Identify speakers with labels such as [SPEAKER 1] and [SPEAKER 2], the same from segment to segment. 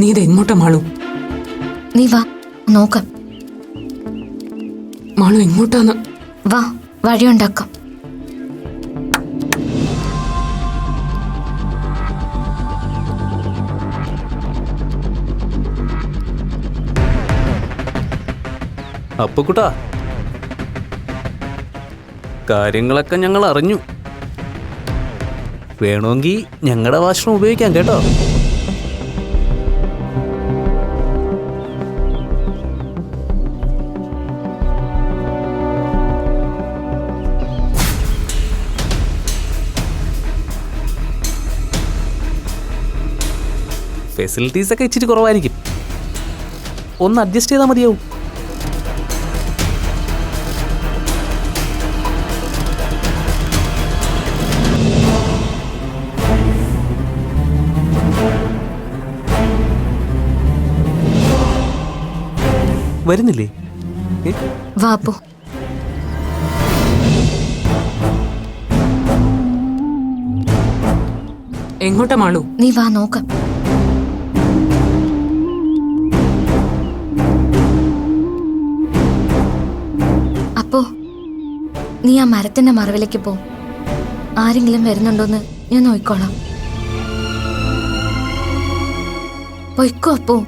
[SPEAKER 1] നീ ഇത് എങ്ങോട്ടാ മാളു?
[SPEAKER 2] നീ വാ നോക്കാം.
[SPEAKER 1] മാളു എങ്ങോട്ടാന്ന്?
[SPEAKER 2] വാ വഴിയുണ്ടാക്കാം.
[SPEAKER 3] അപ്പുക്കുട്ടാ, കാര്യങ്ങളൊക്കെ ഞങ്ങൾ അറിഞ്ഞു. വേണമെങ്കിൽ ഞങ്ങളുടെ വാഷ്റൂം ഉപയോഗിക്കാം കേട്ടോ. ഫെസിലിറ്റീസ് ഒക്കെ ഇച്ചിരി കുറവായിരിക്കും, ഒന്ന് അഡ്ജസ്റ്റ് ചെയ്താൽ മതിയാവും. വരുന്നില്ലേ?
[SPEAKER 2] വാ അപ്പു.
[SPEAKER 1] എങ്ങോട്ടാ മാളു?
[SPEAKER 2] നീ വാ നോക്കാം. അപ്പോ നീ ആ മരത്തിന്റെ മറവിലേക്ക് പോ. ആരെങ്കിലും വരുന്നുണ്ടോന്ന് ഞാൻ നോക്കിക്കോളാം. പൊയ്ക്കോ അപ്പോ,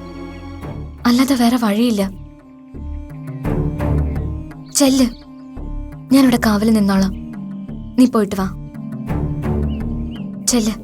[SPEAKER 2] അല്ലാതെ വേറെ വഴിയില്ല. ചെല്ല്, ഞാനിവിടെ കാവല് നിന്നോളാം. നീ പോയിട്ട് വാ. ചെല്ല്.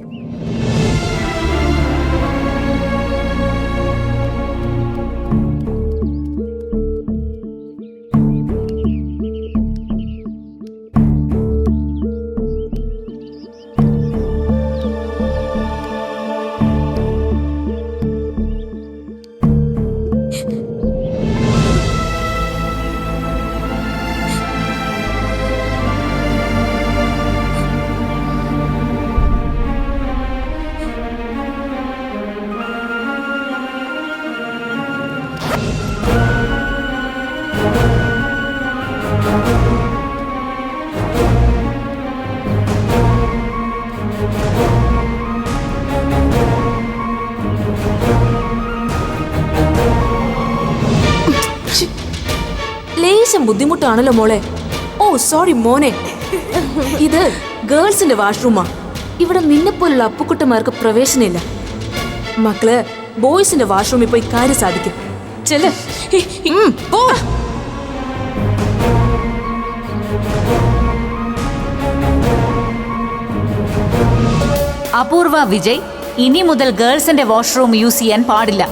[SPEAKER 4] ലേശം ബുദ്ധിമുട്ടാണല്ലോ മോളെ. ഓ സോറി മോനെ, ഇത് ഗേൾസിന്റെ വാഷ്റൂമാ. ഇവിടെ നിന്നെപ്പോലുള്ള അപ്പുക്കുട്ടന്മാർക്ക് പ്രവേശനമില്ല. മക്കള് ബോയ്സിന്റെ വാഷ്റൂമിൽ പോയി കാര്യം സാധിക്കും. ചെല്ല്. പോ.
[SPEAKER 5] അപൂർവ വിജയ് ഇനി മുതൽ ഗേൾസിന്റെ വാഷ്റൂം യൂസ് ചെയ്യാൻ പാടില്ല.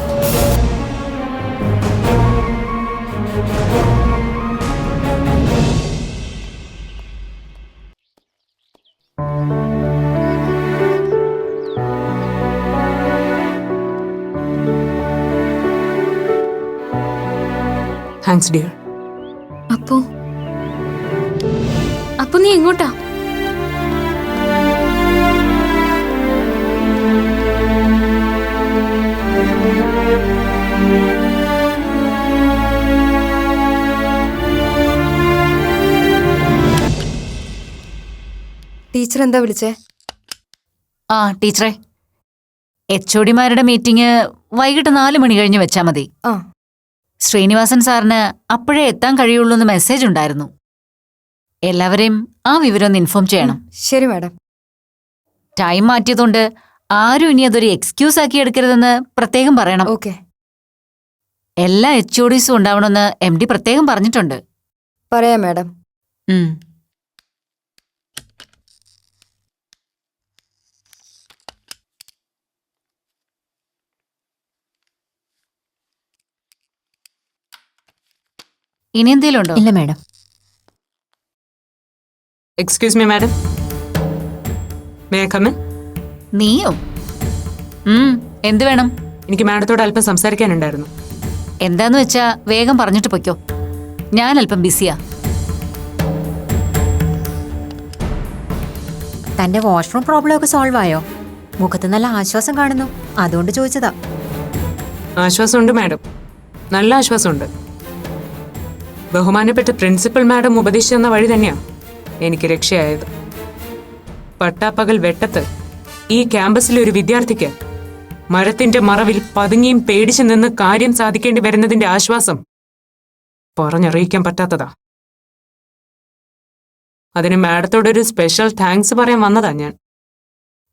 [SPEAKER 1] Thanks dear.
[SPEAKER 2] അപ്പോ അപ്പൊ നീ എങ്ങോട്ടാ?
[SPEAKER 6] ടീച്ചർ എന്താ വിളിച്ചേ?
[SPEAKER 5] ആ ടീച്ചറെ, HOD-മാരുടെ മീറ്റിംഗ് വൈകിട്ട് 4 മണി കഴിഞ്ഞ് വെച്ചാ മതി.
[SPEAKER 6] ആ
[SPEAKER 5] ശ്രീനിവാസൻ സാറിന് അപ്പോഴേ എത്താൻ കഴിയുള്ളൂ എന്ന് മെസ്സേജ് ഉണ്ടായിരുന്നു. എല്ലാവരെയും ആ വിവരം ഒന്ന് ഇൻഫോം ചെയ്യണം.
[SPEAKER 6] ശരി മാഡം.
[SPEAKER 5] ടൈം മാറ്റിയതുകൊണ്ട് ആരും ഇനി അതൊരു എക്സ്ക്യൂസ് ആക്കി എടുക്കരുതെന്ന് പ്രത്യേകം പറയണം.
[SPEAKER 6] ഓക്കെ.
[SPEAKER 5] എല്ലാ HODs-ഉം ഉണ്ടാവണമെന്ന് MD പ്രത്യേകം പറഞ്ഞിട്ടുണ്ട്.
[SPEAKER 6] പറയാം മാഡം.
[SPEAKER 5] ഇനി എന്തേലും ഉണ്ടോ?
[SPEAKER 2] ഇല്ല madam.
[SPEAKER 1] Excuse me madam, may I come in?
[SPEAKER 5] നീയോ? എന്ത് വേണം?
[SPEAKER 1] എനിക്ക് മാഡത്തോട് അല്പം സംസാരിക്കാനുണ്ടായിരുന്നു.
[SPEAKER 5] എന്താന്ന് വെച്ചാ വേഗം പറഞ്ഞിട്ട് പൊയ്ക്കോ. ഞാൻ അല്പം ബിസിയാ.
[SPEAKER 7] തന്റെ വാഷ്റൂം പ്രോബ്ലം ഒക്കെ സോൾവ് ആയോ? മുഖത്ത് നല്ല ആശ്വാസം കാണുന്നു, അതുകൊണ്ട് ചോദിച്ചതാ.
[SPEAKER 1] ആശ്വാസമുണ്ട് മാഡം, നല്ല ആശ്വാസമുണ്ട്. ബഹുമാനപ്പെട്ട പ്രിൻസിപ്പൽ മാഡം ഉപദേശിച്ചു തന്ന വഴി തന്നെയാ എനിക്ക് രക്ഷയായത്. പട്ടാപ്പകൽ വെട്ടത്ത് ഈ ക്യാമ്പസിലെ ഒരു വിദ്യാർത്ഥിക്ക്
[SPEAKER 8] മരത്തിന്റെ മറവിൽ പതുങ്ങിയും പേടിച്ചു നിന്ന് കാര്യം സാധിക്കേണ്ടി വരുന്നതിന്റെ ആശ്വാസം പറഞ്ഞറിയിക്കാൻ പറ്റാത്തതാ. അതിന് മാഡത്തോടൊരു സ്പെഷ്യൽ താങ്ക്സ് പറയാൻ വന്നതാ ഞാൻ.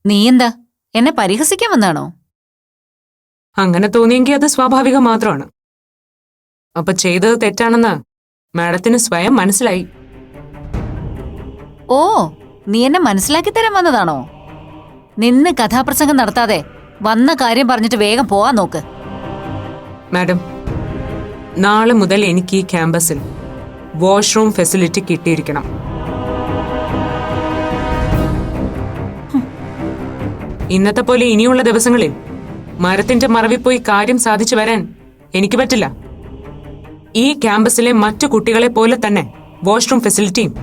[SPEAKER 5] നീ എന്താ എന്നെ പരിഹസിക്കാൻ വന്നാണോ?
[SPEAKER 8] അങ്ങനെ തോന്നിയെങ്കിൽ അത് സ്വാഭാവികം മാത്രമാണ്. അപ്പൊ ചെയ്തത് തെറ്റാണെന്ന് മാഡത്തിന് സ്വയം മനസ്സിലായി.
[SPEAKER 5] ഓ, നീ എന്നെ മനസ്സിലാക്കി തരാൻ വന്നതാണോ? നിന്ന് കഥാപ്രസംഗം നടത്താതെ വന്ന കാര്യം പറഞ്ഞിട്ട് വേഗം പോവാൻ നോക്ക്.
[SPEAKER 8] മാഡം, നാളെ മുതൽ എനിക്ക് ഈ ക്യാമ്പസിൽ വാഷ്റൂം ഫെസിലിറ്റി കിട്ടിയിരിക്കണം. ഇന്നത്തെ പോലെ ഇനിയുള്ള ദിവസങ്ങളിൽ മരത്തിന്റെ മറവിൽ പോയി കാര്യം സാധിച്ചു വരാൻ എനിക്ക് പറ്റില്ല. ഈ ക്യാമ്പസിലെ മറ്റു കുട്ടികളെ പോലെ തന്നെ വാഷ്റൂം ഫെസിലിറ്റിയും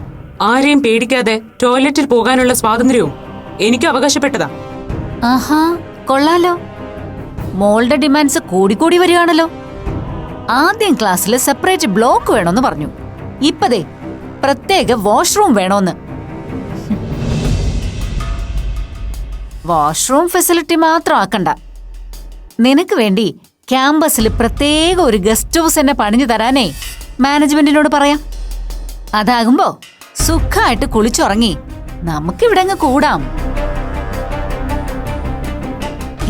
[SPEAKER 8] ആരെയും പേടിക്കാതെ ടോയ്ലറ്റിൽ പോകാനുള്ള സ്വാതന്ത്ര്യവും എനിക്ക് അവകാശപ്പെട്ടതാ.
[SPEAKER 5] ആഹാ, കൊള്ളാലോ. മോളുടെ ഡിമാൻഡ്സ് കൂടിക്കൂടി വരികയാണല്ലോ. ആദ്യം ക്ലാസ്സിൽ സെപ്പറേറ്റ് ബ്ലോക്ക് വേണമെന്ന് പറഞ്ഞു. ഇപ്പതേ പ്രത്യേക വാഷ്റൂം വേണോന്ന്. വാഷ്റൂം ഫെസിലിറ്റി മാത്രം ആക്കണ്ട. നിനക്ക് വേണ്ടി ക്യാമ്പസിൽ പ്രത്യേക ഒരു ഗസ്റ്റ് ഹൗസ് എന്നെ പണിഞ്ഞു തരാനേ മാനേജ്മെന്റിനോട് പറയാം. അതാകുമ്പോ സുഖമായിട്ട് കുളിച്ചുറങ്ങി നമുക്കിവിടെ അങ്ങ് കൂടാം.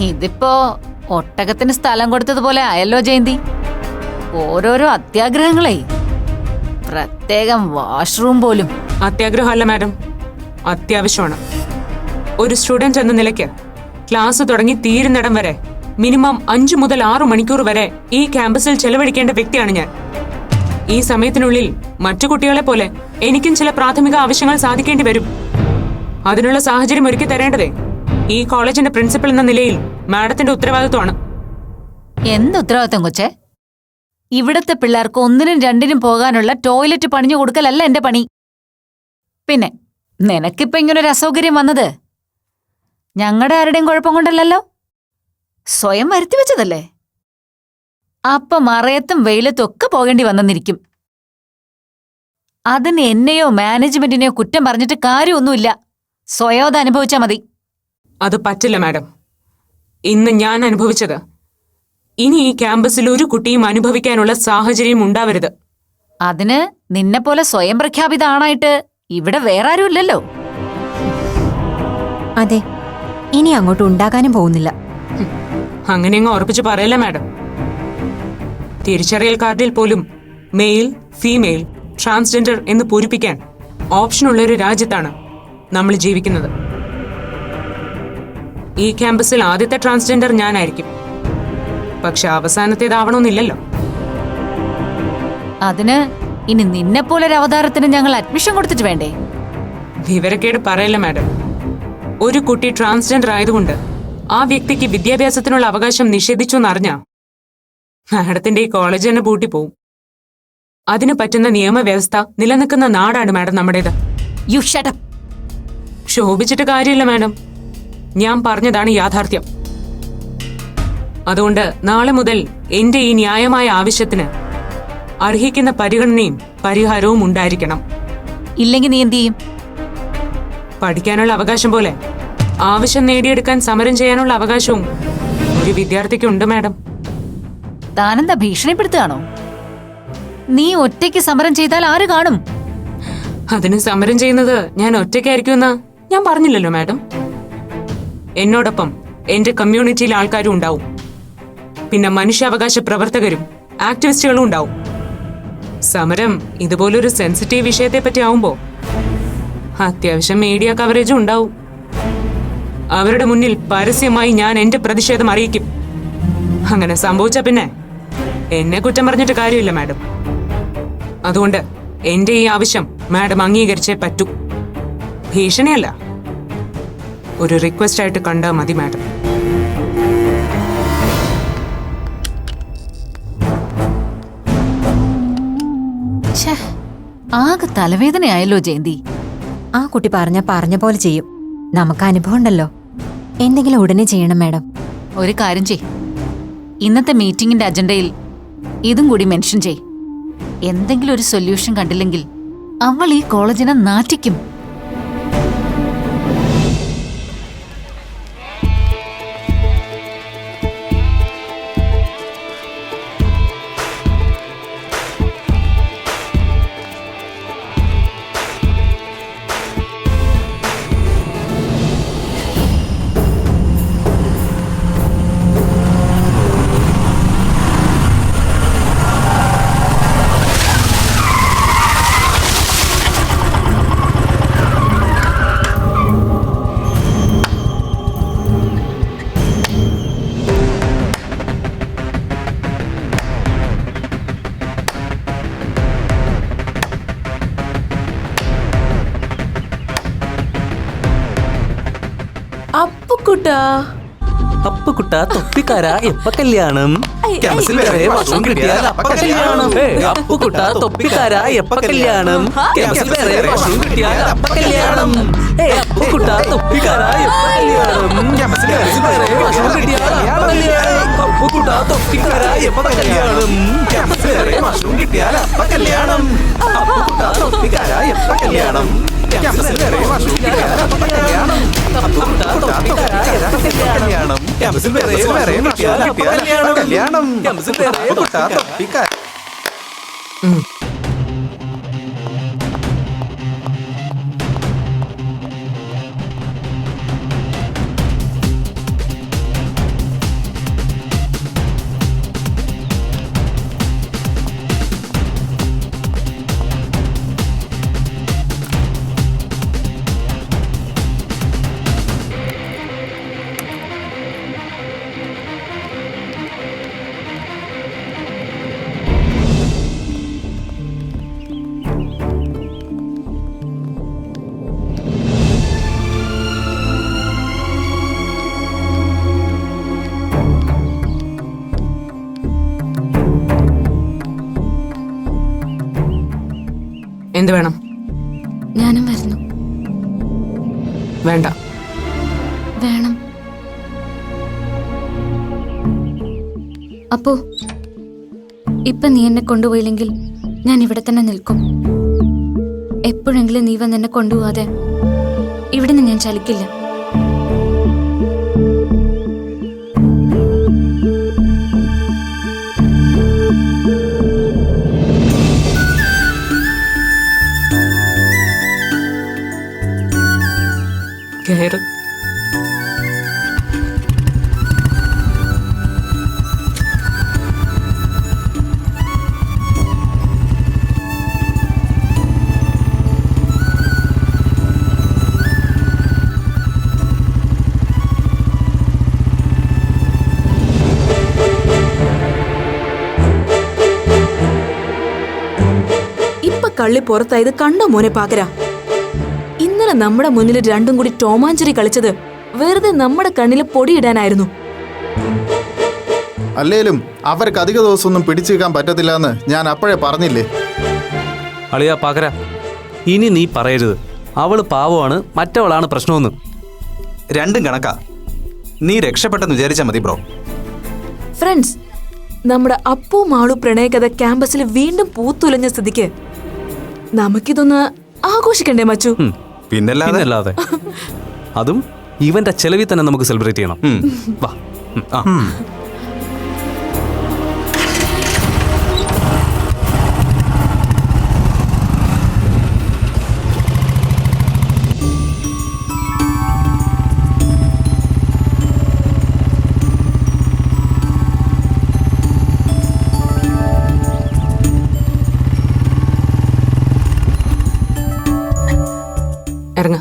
[SPEAKER 5] ഇതിപ്പോ ഒട്ടകത്തിന് സ്ഥലം കൊടുത്തതുപോലെ ആയല്ലോ ജയന്തി. ഓരോരോ അത്യാഗ്രഹങ്ങളെ. പ്രത്യേകം വാഷ്റൂം പോലും.
[SPEAKER 8] അത്യാഗ്രഹമല്ല മാഡം, അത്യാവശ്യമാണ്. ഒരു സ്റ്റുഡന്റ് എന്ന നിലയ്ക്ക് ക്ലാസ് തുടങ്ങി തീരുന്നിടം വരെ മിനിമം 5 മുതൽ 6 മണിക്കൂർ വരെ ഈ ക്യാമ്പസിൽ ചെലവഴിക്കേണ്ട വ്യക്തിയാണ് ഞാൻ. ഈ സമയത്തിനുള്ളിൽ മറ്റു കുട്ടികളെ പോലെ എനിക്കും ചില പ്രാഥമിക ആവശ്യങ്ങൾ സാധിക്കേണ്ടി വരും. അതിനുള്ള സാഹചര്യം ഒരുക്കി തരേണ്ടതേ ഈ കോളേജിന്റെ പ്രിൻസിപ്പൽ എന്ന നിലയിൽ മാഡത്തിന്റെ ഉത്തരവാദിത്വമാണ്.
[SPEAKER 5] എന്ത് ഉത്തരവാദിത്വം കൊച്ചേ? ഇവിടത്തെ പിള്ളേർക്ക് 1നും 2നും പോകാനുള്ള ടോയ്ലറ്റ് പണിഞ്ഞു കൊടുക്കലല്ല എന്റെ പണി. പിന്നെ നിനക്കിപ്പോ ഇങ്ങനൊരു അസൗകര്യം വന്നത് ഞങ്ങളുടെ ആരുടെയും കുഴപ്പം കൊണ്ടല്ലോ, സ്വയം വരുത്തി വെച്ചതല്ലേ. അപ്പൊ മറയത്തും വെയിലത്തും ഒക്കെ പോകേണ്ടി വന്നെന്നിരിക്കും. അതിന് എന്നെയോ മാനേജ്മെന്റിനെയോ കുറ്റം പറഞ്ഞിട്ട് കാര്യമൊന്നുമില്ല. സ്വയം അത് അനുഭവിച്ചാ മതി.
[SPEAKER 8] അത് പറ്റില്ല മാഡം. ഇന്ന് ഞാൻ അനുഭവിച്ചത് ഇനി ഈ ക്യാമ്പസിൽ ഒരു കുട്ടിയും അനുഭവിക്കാനുള്ള സാഹചര്യം ഉണ്ടാവരുത്.
[SPEAKER 5] അതിന് നിന്നെപ്പോലെ സ്വയം പ്രഖ്യാപിത ആണായിട്ട് ഇവിടെ വേറെ ആരും ഇല്ലല്ലോ.
[SPEAKER 7] അതെ, ഇനി അങ്ങോട്ട് ഉണ്ടാകാനും പോകുന്നില്ല.
[SPEAKER 8] അങ്ങനെയങ്ങ് ഉറപ്പിച്ച് പറയല്ല മാഡം. തിരിച്ചറിയൽ കാർഡിൽ പോലും മെയിൽ, ഫീമെയിൽ, ട്രാൻസ്ജെൻഡർ എന്ന് പൂരിപ്പിക്കാൻ ഓപ്ഷനുള്ള ഒരു രാജ്യത്താണ് നമ്മൾ ജീവിക്കുന്നത്. ഈ ക്യാമ്പസിൽ ആദ്യത്തെ ട്രാൻസ്ജെൻഡർ ഞാനായിരിക്കും. പക്ഷെ അവസാനത്തേതാവണമെന്നില്ലല്ലോ.
[SPEAKER 5] അതിന് ഇനി നിന്നെപ്പോലൊരു അവതാരത്തിന് ഞങ്ങൾ അഡ്മിഷൻ കൊടുത്തിട്ട് വേണ്ടേ?
[SPEAKER 8] വിവരക്കേട് പറയല്ല മാഡം. ഒരു കുട്ടി ട്രാൻസ്ജെൻഡർ ആയതുകൊണ്ട് ആ വ്യക്തിക്ക് വിദ്യാഭ്യാസത്തിനുള്ള അവകാശം നിഷേധിച്ചു എന്നറിഞ്ഞാ മാഡത്തിന്റെ ഈ കോളേജ് തന്നെ പൂട്ടിപ്പോവും. അതിന് പറ്റുന്ന നിയമവ്യവസ്ഥ നിലനിൽക്കുന്ന നാടാണ് മാഡം നമ്മുടേത്.
[SPEAKER 5] You shut up.
[SPEAKER 8] ശോഭിച്ചിട്ട് കാര്യമില്ല മാഡം, ഞാൻ പറഞ്ഞതാണ് യാഥാർത്ഥ്യം. അതുകൊണ്ട് നാളെ മുതൽ എന്റെ ഈ ന്യായമായ ആവശ്യത്തിന് അർഹിക്കുന്ന പരിഗണനയും പരിഹാരവും ഉണ്ടായിരിക്കണം.
[SPEAKER 5] ഇല്ലെങ്കിൽ നീ എന്ത് ചെയ്യും?
[SPEAKER 8] പഠിക്കാനുള്ള അവകാശം പോലെ ആവശ്യം നേടിയെടുക്കാൻ സമരം ചെയ്യാനുള്ള അവകാശവും ഒരു വിദ്യാർത്ഥിക്കുണ്ട് മാഡം.
[SPEAKER 5] താനെന്താ ഭീഷണിപ്പെടുത്തുകയാണോ? നീ ഒറ്റയ്ക്ക് സമരം ചെയ്താൽ ആര് കാണും?
[SPEAKER 8] അതിന് സമരം ചെയ്യുന്നത് ഞാൻ ഒറ്റയ്ക്കായിരിക്കുമെന്ന് ഞാൻ പറഞ്ഞില്ലല്ലോ മാഡം. എന്നോടൊപ്പം എന്റെ കമ്മ്യൂണിറ്റിയിലെ ആൾക്കാരും ഉണ്ടാവും. പിന്നെ മനുഷ്യാവകാശ പ്രവർത്തകരും ആക്ടിവിസ്റ്റുകളും ഉണ്ടാവും. സമരം ഇതുപോലൊരു സെൻസിറ്റീവ് വിഷയത്തെ പറ്റി ആവുമ്പോ അത്യാവശ്യം മീഡിയ കവറേജും ഉണ്ടാവും. അവരുടെ മുന്നിൽ പരസ്യമായി ഞാൻ എന്റെ പ്രതിഷേധം അറിയിക്കും. അങ്ങനെ സംഭവിച്ച പിന്നെ എന്നെ കുറ്റം പറഞ്ഞിട്ട് കാര്യമില്ല മാഡം. അതുകൊണ്ട് എന്റെ ഈ ആവശ്യം മാഡം അംഗീകരിച്ചേ പറ്റൂ. ഭീഷണിയല്ല, ഒരു റിക്വസ്റ്റ് ആയിട്ട് കണ്ടാൽ മതി മാഡം.
[SPEAKER 5] ആകെ തലവേദനയായല്ലോ ജയന്തി.
[SPEAKER 7] ആ കുട്ടി പറഞ്ഞ പോലെ ചെയ്യും. നമുക്ക് അനുഭവം ഉണ്ടല്ലോ. എന്തെങ്കിലും ഉടനെ ചെയ്യണം മാഡം.
[SPEAKER 5] ഒരു കാര്യം ചെയ്, ഇന്നത്തെ മീറ്റിംഗിന്റെ അജണ്ടയിൽ ഇതും കൂടി മെൻഷൻ ചെയ്. എന്തെങ്കിലും ഒരു സൊല്യൂഷൻ കണ്ടില്ലെങ്കിൽ അവൾ ഈ കോളേജിനെ നാറ്റിക്കും.
[SPEAKER 4] അപ്പുക്കുട്ടാ.
[SPEAKER 3] അപ്പുകുട്ട തൊപ്പിക്കാരാ എപ്പ കല്യാണം?
[SPEAKER 9] ക്യാമ്പസിൽ വേറെ വർഷം കിട്ടിയാൽ അപ്പ കല്യാണം.
[SPEAKER 3] അപ്പുകുട്ട തൊപ്പിക്കാരാ എപ്പ കല്യാണം? ക്യാമ്പസിൽ വേറെ വർഷം കിട്ടിയാൽ അപ്പ കല്യാണം. അപ്പുകുട്ട തൊപ്പിക്കാരാ എപ്പ കല്യാണം? ക്യാമ്പസിൽ വേറെ വർഷം കിട്ടിയാൽ അപ്പ കല്യാണം. അപ്പുകുട്ട തൊപ്പിക്കാരാ എപ്പ കല്യാണം?
[SPEAKER 9] ക്യാമ്പസിൽ വേറെ വർഷം കിട്ടിയാൽ അപ്പ കല്യാണം.
[SPEAKER 3] അപ്പുകുട്ട തൊപ്പിക്കാരാ എപ്പ കല്യാണം?
[SPEAKER 9] ക്യാമ്പസിൽ വേറെ വർഷം കിട്ടിയാൽ അപ്പ കല്യാണം.
[SPEAKER 3] അപ്പുകുട്ട തൊപ്പിക്കാരാ എപ്പ കല്യാണം?
[SPEAKER 9] ക്യാമ്പസിൽ വേറെ വർഷം കിട്ടിയാൽ അപ്പ കല്യാണം.
[SPEAKER 3] ക്യാമ്പസിൽ വേറെ
[SPEAKER 9] അപ്പുകുട്ട തൊപ്പിക്കാരാ.
[SPEAKER 8] എന്ത് വേണം?
[SPEAKER 2] ഞാനും വരുന്നു.
[SPEAKER 8] വേണ്ട.
[SPEAKER 2] വേണം. അപ്പോ ഇപ്പൊ നീ എന്നെ കൊണ്ടുപോയില്ലെങ്കിൽ ഞാൻ ഇവിടെ തന്നെ നിൽക്കും. എപ്പോഴെങ്കിലും നീ വന്ന് എന്നെ കൊണ്ടുപോവാതെ ഇവിടെ നിന്ന് ഞാൻ ചലിക്കില്ല.
[SPEAKER 8] കയറ്.
[SPEAKER 4] ഇപ്പൊ കള്ളി പുറത്തായത് കണ്ടോ മോനെ പാകര? ഇന്നലെ നമ്മുടെ മുന്നിൽ രണ്ടും കൂടി ടോമാഞ്ചറി കളിച്ചത് വെറുതെ നമ്മുടെ കണ്ണിൽ പൊടിയിടാനായിരുന്നു.
[SPEAKER 10] അല്ലേലും അവർക്ക് അധിക ദിവസമൊന്നും പിടിച്ചു വെക്കാൻ പറ്റത്തില്ല എന്ന് ഞാൻ അപ്പോഴേ പറഞ്ഞില്ലേ.
[SPEAKER 3] അളിയാ പകര, ഇനി നീ പറയരുത് അവള് പാവമാണ് മറ്റവളാണ് പ്രശ്നമെന്ന്.
[SPEAKER 9] രണ്ടും കണക്കാ. നീ രക്ഷപ്പെട്ടെന്ന് വിചാരിച്ചാ മതി ബ്രോ.
[SPEAKER 4] ഫ്രണ്ട്സ്, നമ്മുടെ അപ്പു മാളു പ്രണയകഥ ക്യാമ്പസിൽ വീണ്ടും പൂത്തുലഞ്ഞ സ്ഥിതിക്ക് നമുക്കിതൊന്ന് ആഘോഷിക്കണ്ടേ മച്ചു?
[SPEAKER 9] പിന്നല്ലാതെ.
[SPEAKER 3] അതും ഇവന്റെ ചെലവിൽ തന്നെ നമുക്ക് സെലിബ്രേറ്റ് ചെയ്യണം. വാ.
[SPEAKER 8] ഇറങ്ങ.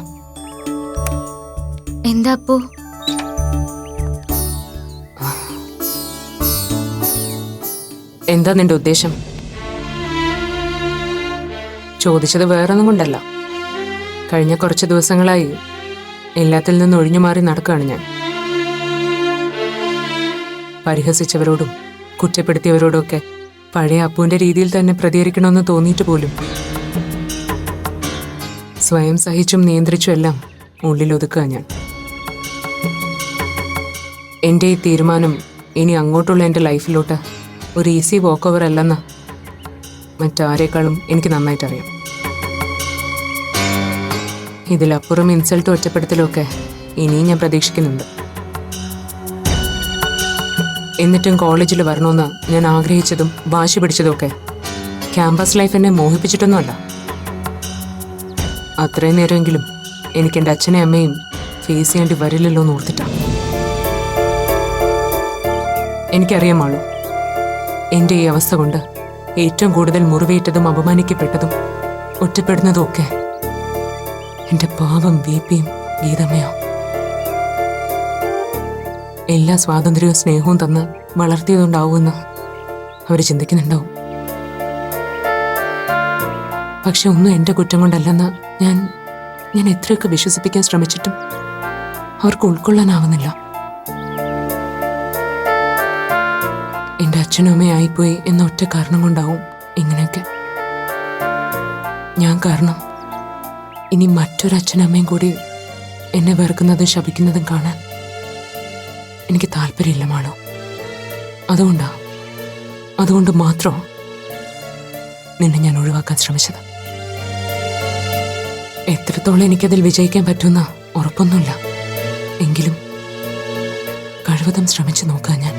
[SPEAKER 2] എന്താ അപ്പോ?
[SPEAKER 8] എന്താ നിന്റെ ഉദ്ദേശം? ചോദിച്ചത് വേറൊന്നും കൊണ്ടല്ല. കഴിഞ്ഞ കുറച്ച് ദിവസങ്ങളായി എല്ലാത്തിൽ നിന്ന് ഒഴിഞ്ഞു മാറി നടക്കുകയാണ് ഞാൻ. പരിഹസിച്ചവരോടും കുറ്റപ്പെടുത്തിയവരോടും ഒക്കെ പഴയ അപ്പുവിന്റെ രീതിയിൽ തന്നെ പ്രതികരിക്കണമെന്ന് തോന്നിയിട്ട് പോലും സ്വയം സഹിച്ചും നിയന്ത്രിച്ചും എല്ലാം ഉള്ളിലൊതുക്കുക ഞാൻ. എൻ്റെ ഈ തീരുമാനം ഇനി അങ്ങോട്ടുള്ള എൻ്റെ ലൈഫിലോട്ട് ഒരു ഈസി വാക്ക് ഓവർ അല്ലെന്ന് മറ്റാരേക്കാളും എനിക്ക് നന്നായിട്ടറിയാം. ഇതിലപ്പുറം ഇൻസൾട്ടും ഒറ്റപ്പെടുത്തലും ഒക്കെ ഇനിയും ഞാൻ പ്രതീക്ഷിക്കുന്നുണ്ട്. എന്നിട്ടും കോളേജിൽ വരണമെന്ന് ഞാൻ ആഗ്രഹിച്ചതും വാശി പിടിച്ചതുമൊക്കെ ക്യാമ്പസ് ലൈഫ് എന്നെ മോഹിപ്പിച്ചിട്ടൊന്നുമല്ല. അത്രയും നേരമെങ്കിലും എനിക്ക് എൻ്റെ അച്ഛനെയും അമ്മയും ഫേസ് ചെയ്യേണ്ടി വരില്ലല്ലോ എന്ന് ഓർത്തിട്ടാണ്. എനിക്കറിയാം മാളു, എൻ്റെ ഈ അവസ്ഥ കൊണ്ട് ഏറ്റവും കൂടുതൽ മുറിവേറ്റതും അപമാനിക്കപ്പെട്ടതും ഒറ്റപ്പെടുന്നതും ഒക്കെ എൻ്റെ പാവം വീപ്പിയും ഗീതമ്മയോ. എല്ലാ സ്വാതന്ത്ര്യവും സ്നേഹവും തന്ന് വളർത്തിയതുണ്ടാവുമെന്ന് അവർ ചിന്തിക്കുന്നുണ്ടാവും. പക്ഷെ ഒന്നും എൻ്റെ കുറ്റം കൊണ്ടല്ലെന്ന് ഞാൻ എത്രയൊക്കെ വിശ്വസിപ്പിക്കാൻ ശ്രമിച്ചിട്ടും അവർക്ക് ഉൾക്കൊള്ളാനാവുന്നില്ല. എന്റെ അച്ഛനും അമ്മയായിപ്പോയി എന്ന ഒറ്റ കാരണം കൊണ്ടാവും ഇങ്ങനെയൊക്കെ. ഞാൻ കാരണം ഇനി മറ്റൊരച്ഛനമ്മയും കൂടി എന്നെ വെറുക്കുന്നതും ശപിക്കുന്നതും കാണാൻ എനിക്ക് താല്പര്യമില്ല മാളു. അതുകൊണ്ട് മാത്രം നിന്നെ ഞാൻ ഒഴിവാക്കാൻ ശ്രമിച്ചത്. എത്രത്തോളം എനിക്കതിൽ വിജയിക്കാൻ പറ്റുമെന്ന് ഉറപ്പൊന്നുമില്ല. എങ്കിലും കഴിവതും ശ്രമിച്ചു നോക്കുക ഞാൻ.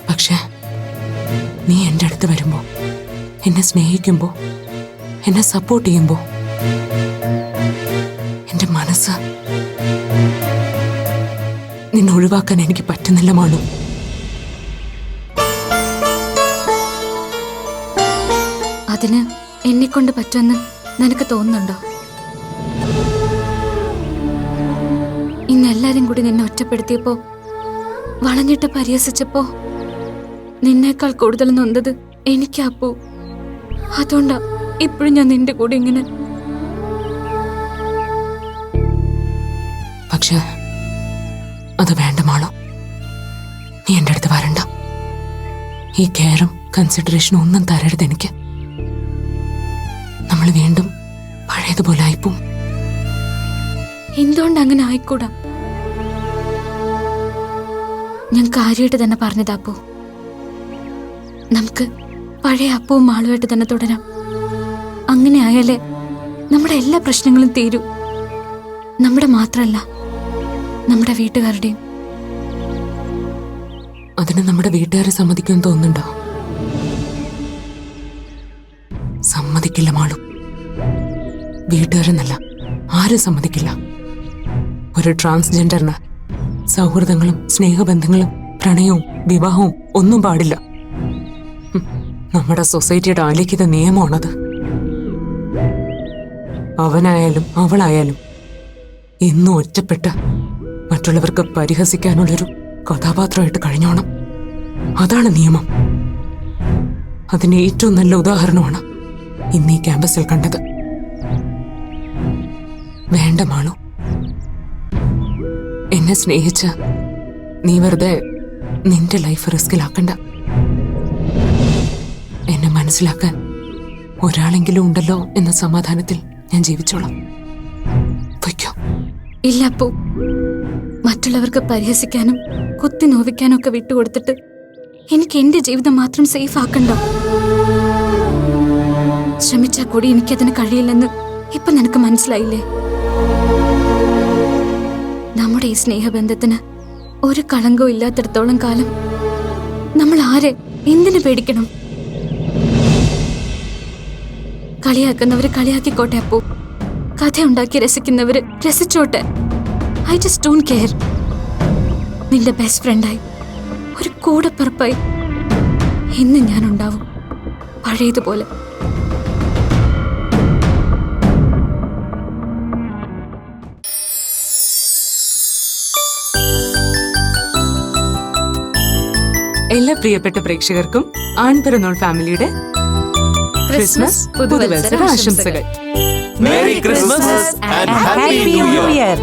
[SPEAKER 8] പക്ഷെ നീ എൻ്റെ അടുത്ത് വരുമ്പോ, എന്നെ സ്നേഹിക്കുമ്പോ, എന്നെ സപ്പോർട്ട് ചെയ്യുമ്പോ എന്റെ മനസ്സ് നിന്നെ ഒഴിവാക്കാൻ എനിക്ക് പറ്റുന്നില്ല മാളു.
[SPEAKER 2] അതിന് എന്നെ കൊണ്ട് പറ്റുമെന്ന് നിനക്ക് തോന്നുന്നുണ്ടോ? ഇന്നെല്ലാരും കൂടി നിന്നെ ഒറ്റപ്പെടുത്തിയപ്പോ, വളഞ്ഞിട്ട് പരിഹസിച്ചപ്പോ നിന്നേക്കാൾ കൂടുതൽ നൊന്തത് എനിക്കാപ്പൂ. അതുകൊണ്ടാ ഇപ്പോഴും ഞാൻ നിന്റെ കൂടെ ഇങ്ങനെ.
[SPEAKER 8] പക്ഷെ അത് വേണ്ട മാളു. നീ എൻ്റെ അടുത്ത് വരണ്ട. ഈ കെയറും കൺസിഡറേഷനും ഒന്നും തരരുത് എനിക്ക്. നമ്മൾ വീണ്ടും പഴയതുപോലെ ആയിപ്പോവും.
[SPEAKER 2] എന്തുകൊണ്ട് അങ്ങനെ ആയിക്കൂടാ? ഞാൻ കാര്യമായിട്ട് തന്നെ പറഞ്ഞതാപ്പോ. നമുക്ക് പഴയ അപ്പവും മാളുമായിട്ട് തന്നെ തുടരാം. അങ്ങനെ ആയാലേ നമ്മുടെ എല്ലാ പ്രശ്നങ്ങളും തീരൂ. നമ്മുടെ മാത്രമല്ല, നമ്മുടെ വീട്ടുകാരുടെയും.
[SPEAKER 8] അതിന് നമ്മുടെ വീട്ടുകാരെ സമ്മതിക്കുമെന്ന് തോന്നുന്നുണ്ടോ? സമ്മതിക്കില്ല മാളു. വീട്ടുകാരെന്നല്ല, ആരും സമ്മതിക്കില്ല. ഒരു ട്രാൻസ്ജെൻഡറിന് സൗഹൃദങ്ങളും സ്നേഹബന്ധങ്ങളും പ്രണയവും വിവാഹവും ഒന്നും പാടില്ല. നമ്മുടെ സൊസൈറ്റിയുടെ ആലിഖിത നിയമമാണത്. അവനായാലും അവളായാലും ഇന്നും ഒറ്റപ്പെട്ട് മറ്റുള്ളവർക്ക് പരിഹസിക്കാനുള്ളൊരു കഥാപാത്രമായിട്ട് കഴിഞ്ഞോണം. അതാണ് നിയമം. അതിന് ഏറ്റവും നല്ല ഉദാഹരണമാണ് ഇന്ന് ഈ ക്യാമ്പസിൽ കണ്ടത്. വേണ്ട മാളു. എന്നെ സ്നേഹിച്ച നീ വെറുതെ നിന്റെ ലൈഫ് റിസ്കിലാക്കണ്ട. എന്നെ മനസ്സിലാക്കാൻ ഒരാളെങ്കിലും ഉണ്ടല്ലോ എന്ന സമാധാനത്തിൽ ഞാൻ ജീവിച്ചോളാം. പൊയ്ക്കോ.
[SPEAKER 2] ഇല്ല അപ്പൂ, മറ്റുള്ളവർക്ക് പരിഹസിക്കാനും കുത്തി നോവിക്കാനും ഒക്കെ വിട്ടുകൊടുത്തിട്ട് എനിക്ക് എന്റെ ജീവിതം മാത്രം സേഫ് ആക്കണ്ടോ? ശ്രമിച്ചാൽ കൂടി എനിക്കതിന് കഴിയില്ലെന്ന് ഇപ്പൊ നിനക്ക് മനസ്സിലായില്ലേ? നമ്മുടെ ഈ സ്നേഹബന്ധത്തിന് ഒരു കളങ്കവും ഇല്ലാത്തിടത്തോളം കാലം നമ്മൾ ആരെ എന്തിനു പേടിക്കണം? കളിയാക്കുന്നവര് കളിയാക്കിക്കോട്ടെ അപ്പൂ. കഥയുണ്ടാക്കി രസിക്കുന്നവര് രസിച്ചോട്ടെ. I just don't care. നിന്റെ ബെസ്റ്റ് ഫ്രണ്ടായി, ഒരു കൂടപ്പിറപ്പായി എന്നും ഞാനുണ്ടാവും, പഴയതുപോലെ.
[SPEAKER 8] എല്ലാ പ്രിയപ്പെട്ട പ്രേക്ഷകർക്കും ആൺപിറന്നോൾ ഫാമിലിയുടെ ക്രിസ്മസ് പുതുവത്സര ആശംസകൾ.
[SPEAKER 9] Merry Christmas and Happy New Year.